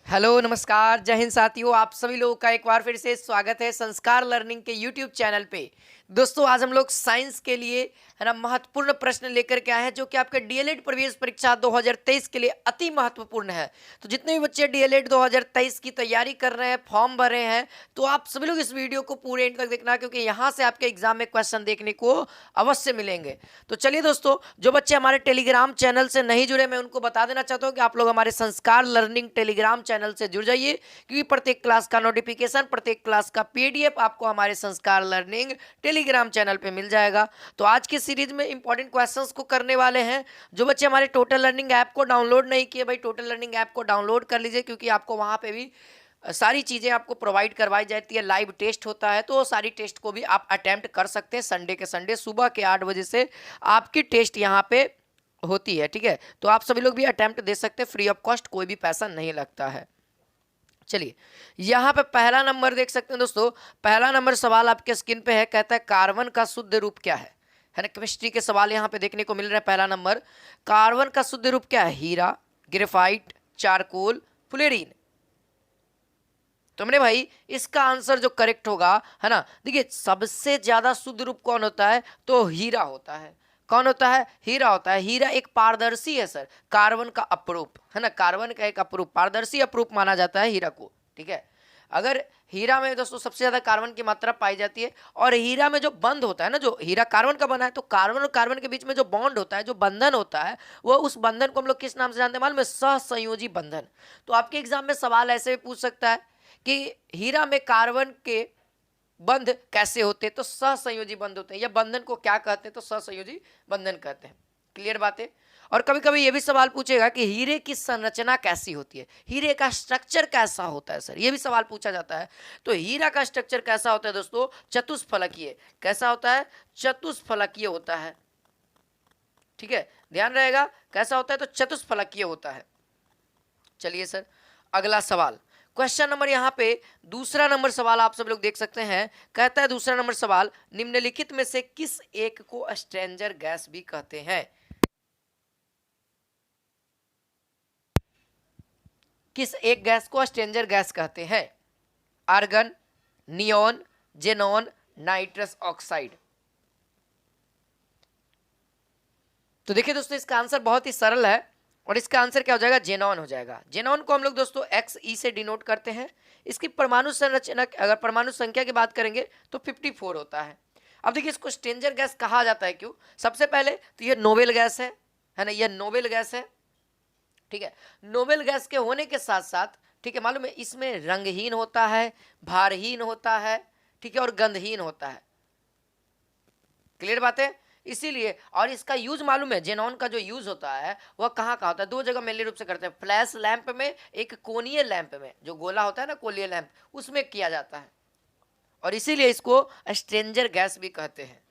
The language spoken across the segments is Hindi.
हेलो नमस्कार जय हिंद साथियों, आप सभी लोगों का एक बार फिर से स्वागत है संस्कार लर्निंग के यूट्यूब चैनल पे। दोस्तों आज हम लोग साइंस के लिए है ना महत्वपूर्ण प्रश्न लेकर के आए हैं जो कि आपके डीएलएड प्रवेश परीक्षा 2023 के लिए अति महत्वपूर्ण है। तो जितने भी बच्चे डीएलएड 2023 की तैयारी कर रहे हैं, फॉर्म भर रहे हैं, तो आप सभी लोग इस वीडियो को पूरे एंड तक देखना क्योंकि यहाँ से आपके एग्जाम में क्वेश्चन देखने को अवश्य मिलेंगे। तो चलिए दोस्तों, जो बच्चे हमारे टेलीग्राम चैनल से नहीं जुड़े, मैं उनको बता देना चाहता हूँ कि आप लोग हमारे संस्कार लर्निंग टेलीग्राम चैनल से जुड़ जाइए क्योंकि प्रत्येक क्लास का नोटिफिकेशन, प्रत्येक क्लास का पीडीएफ आपको हमारे संस्कार लर्निंग टेलीग्राम चैनल पे मिल जाएगा। तो आज की सीरीज में इंपॉर्टेंट क्वेश्चंस को करने वाले हैं। जो बच्चे हमारे टोटल लर्निंग ऐप को डाउनलोड नहीं किए, भाई टोटल लर्निंग ऐप को डाउनलोड कर लीजिए क्योंकि आपको वहां पे भी सारी चीज़ें आपको प्रोवाइड करवाई जाती है। लाइव टेस्ट होता है, तो वो सारी टेस्ट को भी आप अटेम्प्ट कर सकते हैं। संडे के संडे सुबह के 8 बजे से आपकी टेस्ट यहाँ पे होती है, ठीक है। तो आप सभी लोग भी अटेम्प्ट दे सकते हैं, फ्री ऑफ कॉस्ट, कोई भी पैसा नहीं लगता है। चलिए यहाँ पे पहला नंबर देख सकते हैं दोस्तों। पहला नंबर सवाल आपके स्क्रीन पे है, कहता है कार्बन का शुद्ध रूप क्या है ना। केमिस्ट्री के सवाल यहाँ पे देखने को मिल रहा है। पहला नंबर, कार्बन का शुद्ध रूप क्या है? हीरा, ग्रेफाइट, चारकोल, फ्लोरीन। तो हमने भाई इसका आंसर जो करेक्ट होगा है ना, देखिए सबसे ज्यादा शुद्ध रूप कौन होता है? तो हीरा होता है। कौन होता है? हीरा होता है। हीरा एक पारदर्शी है सर, कार्बन का अपरूप है ना, कार्बन का एक अपरूप, पारदर्शी अपरूप माना जाता है हीरा को, ठीक है। अगर हीरा में दोस्तों सबसे ज्यादा कार्बन की मात्रा पाई जाती है, और हीरा में जो बंध होता है ना, जो हीरा कार्बन का बना है, तो कार्बन और कार्बन के बीच में जो बॉन्ड होता है, जो बंधन होता है, वो उस बंधन को हम लोग किस नाम से जानते हैं मालूम है? सहसंयोजी बंधन। तो आपके एग्जाम में सवाल ऐसे भी पूछ सकता है कि हीरा में कार्बन के बंध कैसे होते? तो सहसंयोजी बंध होते हैं। या बंधन को क्या कहते हैं? तो सहसंयोजी बंधन कहते हैं। क्लियर बात है। और कभी कभी ये भी सवाल पूछेगा कि हीरे की संरचना कैसी होती है, हीरे का स्ट्रक्चर कैसा होता है सर, ये भी सवाल पूछा जाता है। तो हीरा का स्ट्रक्चर कैसा होता है दोस्तों? चतुष्फलकीय। कैसा होता है? चतुष्फलकीय होता है, ठीक है, ध्यान रहेगा। कैसा होता है? तो चतुष्फलकीय होता है। चलिए सर अगला सवाल, क्वेश्चन नंबर यहाँ पे दूसरा नंबर सवाल आप सब लोग देख सकते हैं। कहता है दूसरा नंबर सवाल, निम्नलिखित में से किस एक को स्ट्रेंजर गैस भी कहते हैं? किस एक गैस को स्ट्रेंजर गैस कहते हैं? Argon, neon, xenon, nitrous oxide. तो देखिए दोस्तों इसका आंसर बहुत ही सरल है और इसका आंसर क्या हो जाएगा? जेनॉन हो जाएगा। जेनॉन को हम लोग दोस्तों XE से डिनोट करते हैं। इसकी परमाणु संरचना, अगर परमाणु संख्या की बात करेंगे तो 54 होता है। अब देखिए इसको स्ट्रेंजर गैस कहा जाता है क्यों? सबसे पहले तो ये नोबेल गैस है ना, ये नोबेल गैस है, ठीक है। नोबेल गैस के होने के साथ साथ, ठीक है, मालूम है इसमें रंगहीन होता है, भारहीन होता है, ठीक है, और गंधहीन होता है। क्लियर बात है। इसीलिए, और इसका यूज मालूम है, जेनॉन का जो यूज होता है वह कहाँ कहाँ होता है? दो जगह मेनली रूप से करते हैं। फ्लैश लैंप में, एक कोनीय लैंप में, जो गोला होता है ना कोनीय लैंप, उसमें किया जाता है, और इसीलिए इसको स्ट्रेंजर गैस भी कहते हैं।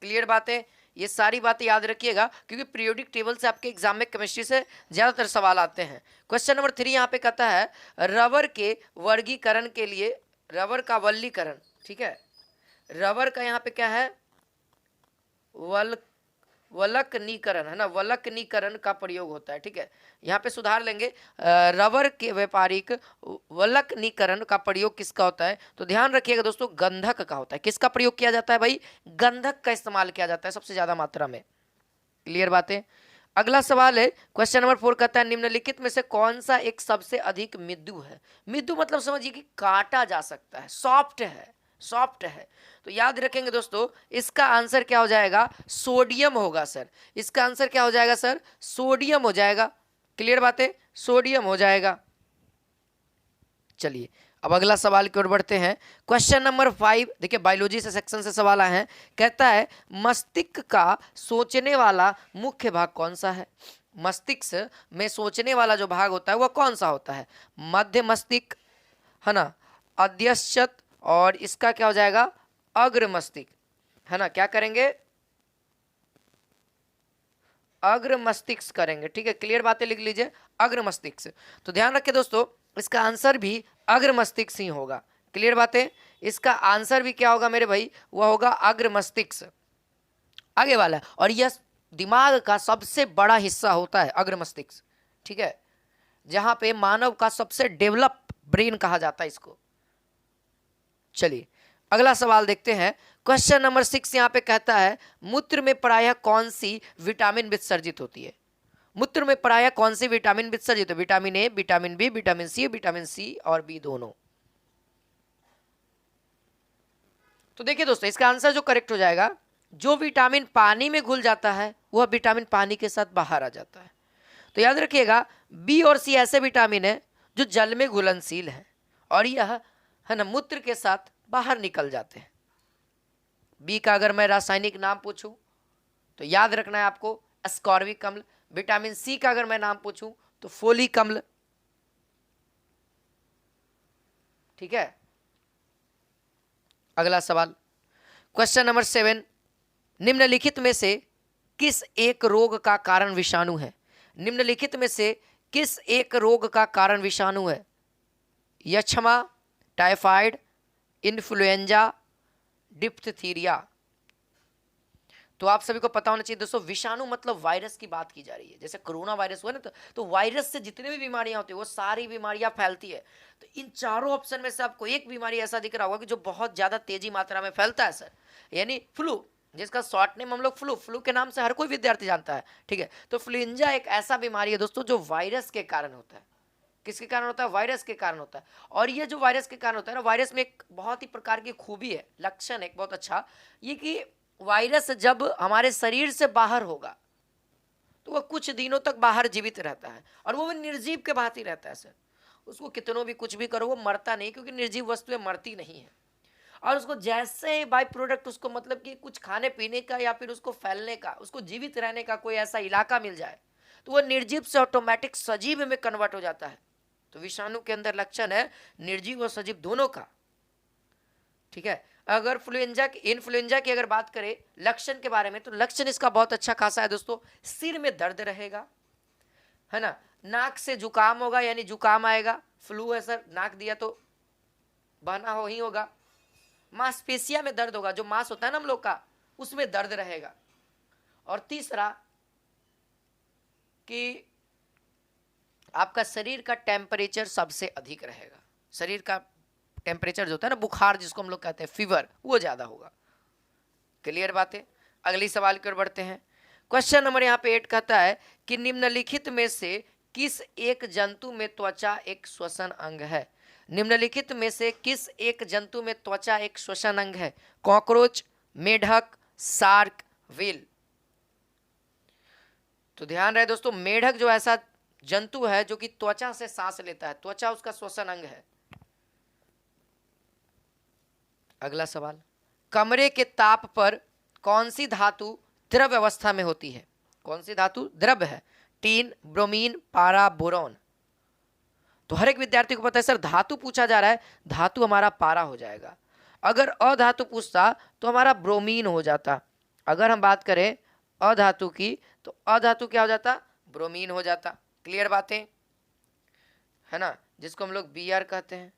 क्लियर बात है। ये सारी बातें याद रखिएगा क्योंकि पीरियोडिक टेबल से आपके एग्जाम में केमिस्ट्री से ज्यादातर सवाल आते हैं। क्वेश्चन नंबर 3 यहाँ पे कहता है, रबर के वर्गीकरण के लिए, रबर का वल्लीकरण, ठीक है, रबर का यहाँ पे क्या है? वलकनीकरण है ना, वलकनीकरण का प्रयोग होता है, ठीक है। यहाँ पे सुधार लेंगे, रबर के व्यापारिक वलकनीकरण का प्रयोग किसका होता है? तो ध्यान रखिएगा दोस्तों, गंधक का होता है। किसका प्रयोग किया जाता है भाई? गंधक का इस्तेमाल किया जाता है सबसे ज्यादा मात्रा में। क्लियर बातें। अगला सवाल है, क्वेश्चन नंबर 4 कहता है, निम्नलिखित में से कौन सा एक सबसे अधिक मृदु है? मृदु मतलब समझिए कि काटा जा सकता है, सॉफ्ट है, सॉफ्ट है। तो याद रखेंगे दोस्तों, इसका आंसर क्या हो जाएगा? सोडियम होगा सर। इसका आंसर क्या हो जाएगा सर? सोडियम हो जाएगा। क्लियर बात है, सोडियम हो जाएगा। चलिए अब अगला सवाल की ओर बढ़ते हैं। क्वेश्चन नंबर 5, देखिए बायोलॉजी से सेक्शन से सवाल आए हैं। कहता है, मस्तिष्क का सोचने वाला मुख्य भाग कौन सा है? मस्तिष्क में सोचने वाला जो भाग होता है वह कौन सा होता है? मध्य मस्तिष्क है ना, अध्यक्षत, और इसका क्या हो जाएगा? अग्र मस्तिष्क है ना। क्या करेंगे? अग्र मस्तिष्क करेंगे, ठीक है। क्लियर बातें लिख लीजिए, अग्र मस्तिष्क। तो ध्यान रखिए दोस्तों, इसका आंसर भी अग्र मस्तिष्क ही होगा। क्लियर बातें। इसका आंसर भी क्या होगा मेरे भाई? वह होगा अग्र मस्तिष्क, आगे वाला। और यह दिमाग का सबसे बड़ा हिस्सा होता है अग्र मस्तिष्क, ठीक है। जहां पे मानव का सबसे डेवलप ब्रेन कहा जाता है इसको। चलिए अगला सवाल देखते हैं। क्वेश्चन नंबर 6 यहाँ पे कहता है मूत्र में प्रायः कौन सी विटामिन विसर्जित होती है? मूत्र में प्रायः कौन सी विटामिन विसर्जित है? Vitamin A, vitamin B, vitamin C और बी दोनों। तो देखिए दोस्तों, इसका आंसर जो करेक्ट हो जाएगा, जो विटामिन पानी में घुल जाता है वह विटामिन पानी के साथ बाहर आ जाता है। तो याद रखिएगा, बी और सी ऐसे विटामिन है जो जल में घुलनशील है और यह है ना मूत्र के साथ बाहर निकल जाते हैं। बी का अगर मैं रासायनिक नाम पूछूं तो याद रखना है आपको एस्कॉर्बिक अम्ल। विटामिन सी का अगर मैं नाम पूछूं तो फोलिक अम्ल। ठीक है, अगला सवाल क्वेश्चन नंबर 7, निम्नलिखित में से किस एक रोग का कारण विषाणु है? निम्नलिखित में से किस एक रोग का कारण विषाणु है? यक्ष्मा, टाइफाइड, इन्फ्लुएंजा, डिप्थीरिया। तो आप सभी को पता होना चाहिए दोस्तों, विषाणु मतलब वायरस की बात की जा रही है। जैसे कोरोना वायरस हुआ ना, तो वायरस से जितने भी बीमारियां होती है वो सारी बीमारियां फैलती है। तो इन चारों ऑप्शन में से आपको एक बीमारी ऐसा दिख रहा होगा कि जो बहुत ज्यादा तेजी मात्रा में फैलता है सर, यानी फ्लू, जिसका शॉर्ट नेम हम लोग फ्लू के नाम से हर कोई विद्यार्थी जानता है। ठीक है, तो फ्लुएंजा एक ऐसा बीमारी है दोस्तों जो वायरस के कारण होता है। किसके कारण होता है? वायरस के कारण होता है। और ये जो वायरस के कारण होता है ना, वायरस में एक बहुत ही प्रकार की खूबी है, लक्षण एक बहुत अच्छा, ये कि वायरस जब हमारे शरीर से बाहर होगा तो वह कुछ दिनों तक बाहर जीवित रहता है और वो निर्जीव के भांति रहता है सर। उसको कितनों भी कुछ भी करो वो मरता नहीं, क्योंकि निर्जीव वस्तुएं मरती नहीं है। और उसको जैसे बाय प्रोडक्ट उसको मतलब कि कुछ खाने पीने का या फिर उसको फैलने का, उसको जीवित रहने का कोई ऐसा इलाका मिल जाए तो वह निर्जीव से ऑटोमेटिक सजीव में कन्वर्ट हो जाता है। तो विषाणु के अंदर लक्षण है निर्जीव और सजीव दोनों का। ठीक है, अगर इन्फ्लुएंजा की अगर बात करें लक्षण के बारे में, तो लक्षण इसका बहुत अच्छा खासा है दोस्तों। सिर में दर्द रहेगा, है ना, नाक से जुकाम होगा, यानी जुकाम आएगा। फ्लू है सर, नाक दिया तो बहना हो ही होगा। मांसपेशिया में दर्द होगा, जो मांस होता है ना हम लोग का, उसमें दर्द रहेगा। और तीसरा कि आपका शरीर का टेम्परेचर सबसे अधिक रहेगा। शरीर का टेम्परेचर जो होता है ना, बुखार जिसको हम लोग कहते हैं, फीवर, वो ज्यादा होगा। क्लियर बातें? अगली सवाल की ओर बढ़ते हैं। क्वेश्चन नंबर यहाँ पे 8 कहता है कि निम्नलिखित में से किस एक जंतु में त्वचा एक श्वसन अंग है? निम्नलिखित में से किस एक जंतु में त्वचा एक श्वसन अंग है? कॉकरोच, मेढक, शार्क, व्हेल। तो ध्यान रहे दोस्तों, मेढक जो ऐसा जंतु है जो कि त्वचा से सांस लेता है, त्वचा उसका श्वसन अंग है। अगला सवाल, कमरे के ताप पर कौन सी धातु द्रव अवस्था में होती है? कौन सी धातु द्रव है? टीन, ब्रोमीन, पारा, बोरॉन। तो हर एक विद्यार्थी को पता है सर, धातु पूछा जा रहा है, धातु हमारा पारा हो जाएगा। अगर अधातु पूछता तो हमारा ब्रोमीन हो जाता। अगर हम बात करें अधातु की तो अधातु क्या हो जाता? ब्रोमीन हो जाता। क्लियर बातें, है ना, जिसको हम लोग Br कहते हैं,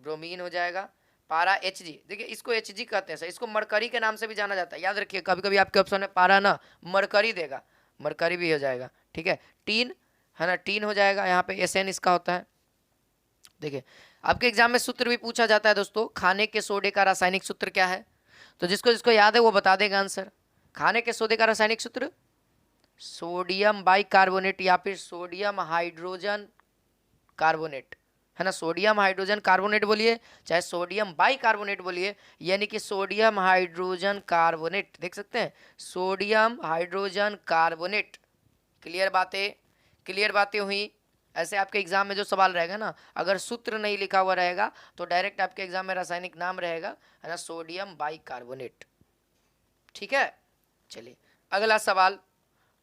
ब्रोमीन हो जाएगा। पारा Hg, देखिए इसको Hg कहते हैं सर, इसको मरकरी के नाम से भी जाना जाता है। याद रखिए, कभी कभी आपके ऑप्शन में पारा ना मरकरी देगा, मरकरी भी हो जाएगा। ठीक है, टीन, है ना, टीन हो जाएगा। यहाँ पे Sn इसका होता है। देखिए आपके एग्जाम में सूत्र भी पूछा जाता है दोस्तों, खाने के सोडे का रासायनिक सूत्र क्या है? तो जिसको जिसको याद है वो बता देगा आंसर। खाने के सोडे का रासायनिक सूत्र सोडियम बाइकार्बोनेट या फिर सोडियम हाइड्रोजन कार्बोनेट, है ना। सोडियम हाइड्रोजन कार्बोनेट बोलिए चाहे सोडियम बाइकार्बोनेट बोलिए, यानी कि सोडियम हाइड्रोजन कार्बोनेट, देख सकते हैं, सोडियम हाइड्रोजन कार्बोनेट। क्लियर बातें? क्लियर बातें हुई। ऐसे आपके एग्जाम में जो सवाल रहेगा ना, अगर सूत्र नहीं लिखा हुआ रहेगा तो डायरेक्ट आपके एग्जाम में रासायनिक नाम रहेगा, है ना, सोडियम बाइकार्बोनेट। ठीक है, चलिए अगला सवाल।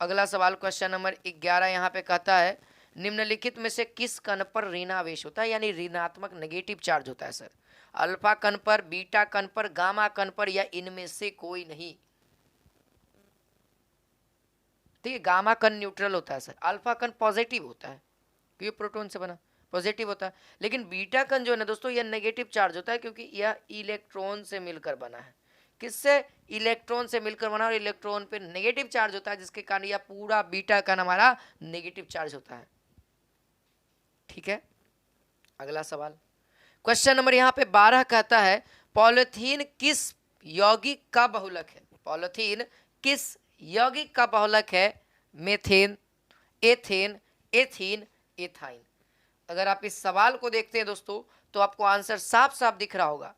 अगला सवाल क्वेश्चन नंबर 11 यहाँ पे कहता है निम्नलिखित में से किस कण पर ऋणावेश होता है, यानी ऋणात्मक नेगेटिव चार्ज होता है सर? अल्फा कण पर, बीटा कण पर, गामा कण पर, या इनमें से कोई नहीं? ठीक है, गामा कण न्यूट्रल होता है सर, अल्फा कण पॉजिटिव होता है क्योंकि प्रोटॉन से बना, पॉजिटिव होता है। लेकिन बीटा कण जो है ना दोस्तों, यह नेगेटिव चार्ज होता है क्योंकि यह इलेक्ट्रॉन से मिलकर बना है। किससे? इलेक्ट्रॉन से मिलकर बना, और इलेक्ट्रॉन पे नेगेटिव चार्ज होता है, जिसके कारण यह पूरा बीटा कण हमारा नेगेटिव चार्ज होता है। ठीक है। अगला सवाल, क्वेश्चन नंबर यहाँ पे 12 कहता है पॉलिथीन किस यौगिक का बहुलक है? पॉलिथीन किस यौगिक का बहुलक है? Methane, ethane, ethene, ethyne. अगर आप इस सवाल को देखते हैं दोस्तों तो आपको आंसर साफ साफ दिख रहा होगा,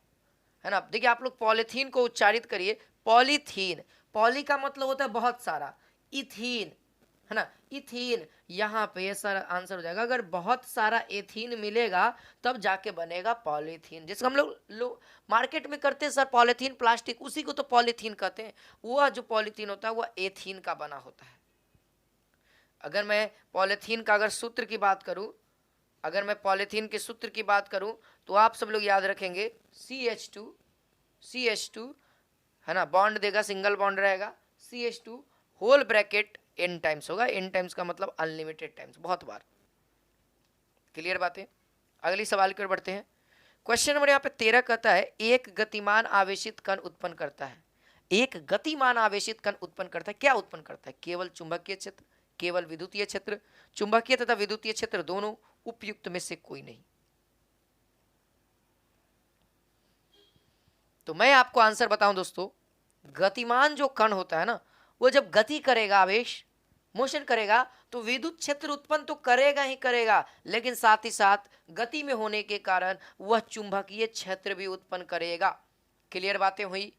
है ना। देखिए आप लोग पॉलिथीन को उच्चारित करिए, पॉलीथीन। पॉली का मतलब होता है बहुत सारा, इथीन, है ना, इथीन। यहाँ पे ये सारा आंसर हो जाएगा। अगर बहुत सारा एथीन मिलेगा तब जाके बनेगा पॉलीथीन, जिसको हम लोग मार्केट में करते हैं सर पॉलीथीन प्लास्टिक, उसी को तो पॉलीथीन कहते हैं। वह जो पॉलीथीन होता है वह एथीन का बना होता है। अगर मैं पॉलीथीन का अगर सूत्र की बात करूं, अगर मैं पॉलीथीन के सूत्र की बात करूं तो आप सब लोग याद रखेंगे CH2 है ना, बॉन्ड देगा, सिंगल बॉन्ड रहेगा, CH2 whole bracket n times होगा। n टाइम्स का मतलब अनलिमिटेड टाइम्स, बहुत बार। क्लियर बातें? अगली सवाल की ओर बढ़ते हैं। क्वेश्चन नंबर यहाँ पे 13 कहता है एक गतिमान आवेशित कण उत्पन्न करता है। एक गतिमान आवेशित कण उत्पन्न करता है, क्या उत्पन्न करता है? केवल चुंबकीय क्षेत्र, केवल विद्युतीय क्षेत्र, चुंबकीय तथा विद्युतीय क्षेत्र दोनों, उपयुक्त में से कोई नहीं। तो मैं आपको आंसर बताऊं दोस्तों, गतिमान जो कण होता है ना, वो जब गति करेगा, आवेश मोशन करेगा, तो विद्युत क्षेत्र उत्पन्न तो करेगा ही करेगा, लेकिन साथ ही साथ गति में होने के कारण वह चुंबकीय क्षेत्र भी उत्पन्न करेगा। क्लियर बातें हुई?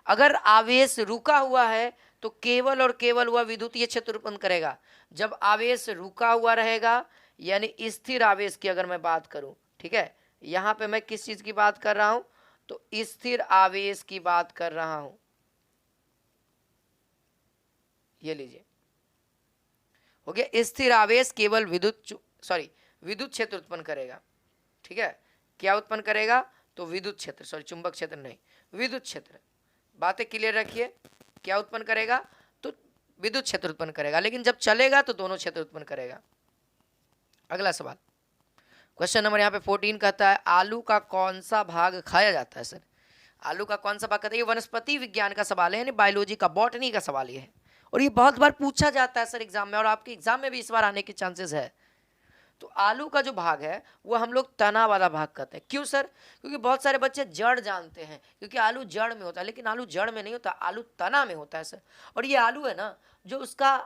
अगर आवेश रुका हुआ है तो केवल और केवल वह विद्युतीय क्षेत्र उत्पन्न करेगा। जब आवेश रुका हुआ रहेगा, यानी स्थिर आवेश की अगर मैं बात करूं, ठीक है, यहां पे मैं किस चीज की बात कर रहा हूं? तो स्थिर आवेश की बात कर रहा हूं। ये लीजिए, हो गया। स्थिर आवेश केवल विद्युत क्षेत्र उत्पन्न करेगा, ठीक है। क्या उत्पन्न करेगा? तो विद्युत क्षेत्र, चुंबक क्षेत्र नहीं, विद्युत क्षेत्र। बातें क्लियर रखिए। क्या उत्पन्न करेगा? तो विद्युत क्षेत्र उत्पन्न करेगा, लेकिन जब चलेगा तो दोनों क्षेत्र उत्पन्न करेगा। अगला सवाल, क्वेश्चन नंबर यहाँ पे 14 कहता है आलू का कौन सा भाग खाया जाता है? सर आलू का कौन सा भाग कहता है? ये वनस्पति विज्ञान का सवाल है, यानी बायोलॉजी का, बॉटनी का सवाल ये है, और ये बहुत बार पूछा जाता है सर एग्जाम में, और आपके एग्जाम में भी इस बार आने के चांसेस है। तो आलू का जो भाग है वो हम लोग तना वाला भाग कहते हैं। क्यों सर? क्योंकि बहुत सारे बच्चे जड़ जानते हैं, क्योंकि आलू जड़ में होता है, लेकिन आलू जड़ में नहीं होता, आलू तना में होता है सर। और ये आलू है ना, जो उसका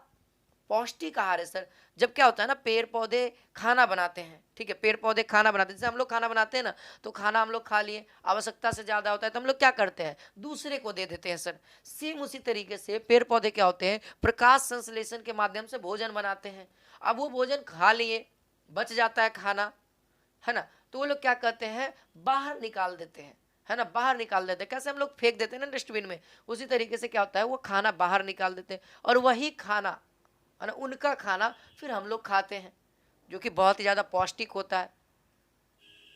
पौष्टिक आहार है सर। जब क्या होता है ना, पेड़ पौधे खाना बनाते हैं, ठीक है, पेड़ पौधे खाना बनाते हैं, जैसे हम लोग खाना बनाते हैं ना, तो खाना हम लोग खा लिए, आवश्यकता से ज़्यादा होता है तो हम लोग क्या करते हैं? दूसरे को दे देते हैं सर। सेम उसी तरीके से पेड़ पौधे क्या होते हैं? प्रकाश संश्लेषण के माध्यम से भोजन बनाते हैं। अब वो भोजन खा लिए, बच जाता है खाना, है ना, तो वो लोग क्या कहते हैं? बाहर निकाल देते हैं, है ना, बाहर निकाल देते हैं। कैसे हम लोग फेंक देते हैं ना डस्टबिन में, उसी तरीके से क्या होता है, वो खाना बाहर निकाल देते हैं, और वही खाना, है ना, उनका खाना फिर हम लोग खाते हैं, जो कि बहुत ही ज़्यादा पौष्टिक होता है।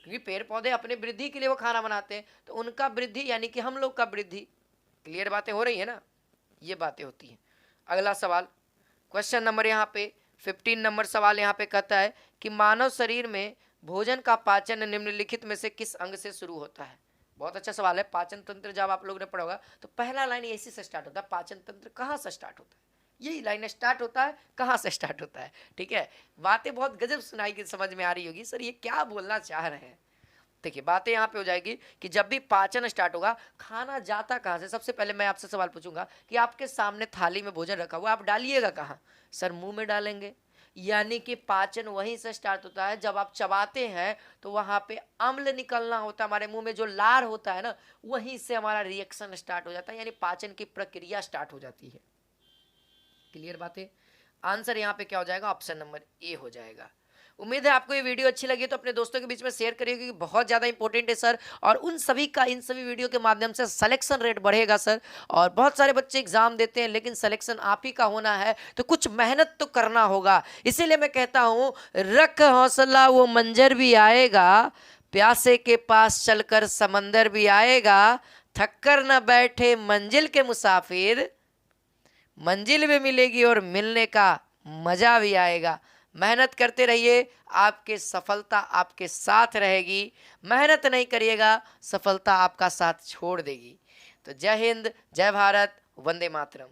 क्योंकि पेड़ पौधे अपने वृद्धि के लिए वो खाना बनाते हैं, तो उनका वृद्धि यानी कि हम लोग का वृद्धि। क्लियर बातें हो रही है ना? ये बातें होती हैं। अगला सवाल, क्वेश्चन नंबर यहाँ पे 15 नंबर सवाल यहाँ पे कहता है कि मानव शरीर में भोजन का पाचन निम्नलिखित में से किस अंग से शुरू होता है? बहुत अच्छा सवाल है। पाचन तंत्र जब आप लोगों ने पढ़ा होगा तो पहला लाइन इसी से स्टार्ट होता है, पाचन तंत्र कहाँ से स्टार्ट होता है, यही लाइन स्टार्ट होता है, कहाँ से स्टार्ट होता है, ठीक है। बातें बहुत गजब सुनाई की समझ में आ रही होगी, सर ये क्या बोलना चाह रहे हैं। देखिए बातें यहाँ पे हो जाएगी कि जब भी पाचन स्टार्ट होगा, खाना जाता कहाँ से? सबसे पहले मैं आपसे सवाल पूछूंगा कि आपके सामने थाली में भोजन रखा हुआ, आप डालिएगा कहाँ? सर मुंह में डालेंगे, यानी कि पाचन वहीं से स्टार्ट होता है। जब आप चबाते हैं तो वहां पे अम्ल निकलना होता है, हमारे मुंह में जो लार होता है ना, वहीं से हमारा रिएक्शन स्टार्ट हो जाता है, यानी पाचन की प्रक्रिया स्टार्ट हो जाती है। क्लियर बातें? आंसर यहाँ पे क्या हो जाएगा? ऑप्शन नंबर ए हो जाएगा। उम्मीद है आपको ये वीडियो अच्छी लगी तो अपने दोस्तों के बीच में शेयर करिए, क्योंकि बहुत ज़्यादा इंपॉर्टेंट है सर, और उन सभी का इन सभी वीडियो के माध्यम से सिलेक्शन रेट बढ़ेगा सर। और बहुत सारे बच्चे एग्जाम देते हैं, लेकिन सिलेक्शन आप ही का होना है तो कुछ मेहनत तो करना होगा। इसीलिए मैं कहता हूँ, रख हौसला वो मंजर भी आएगा, प्यासे के पास चलकर समंदर भी आएगा, थक कर न बैठे मंजिल के मुसाफिर, मंजिल भी मिलेगी और मिलने का मजा भी आएगा। मेहनत करते रहिए, आपके सफलता आपके साथ रहेगी। मेहनत नहीं करिएगा, सफलता आपका साथ छोड़ देगी। तो जय हिंद, जय भारत, वंदे मातरम।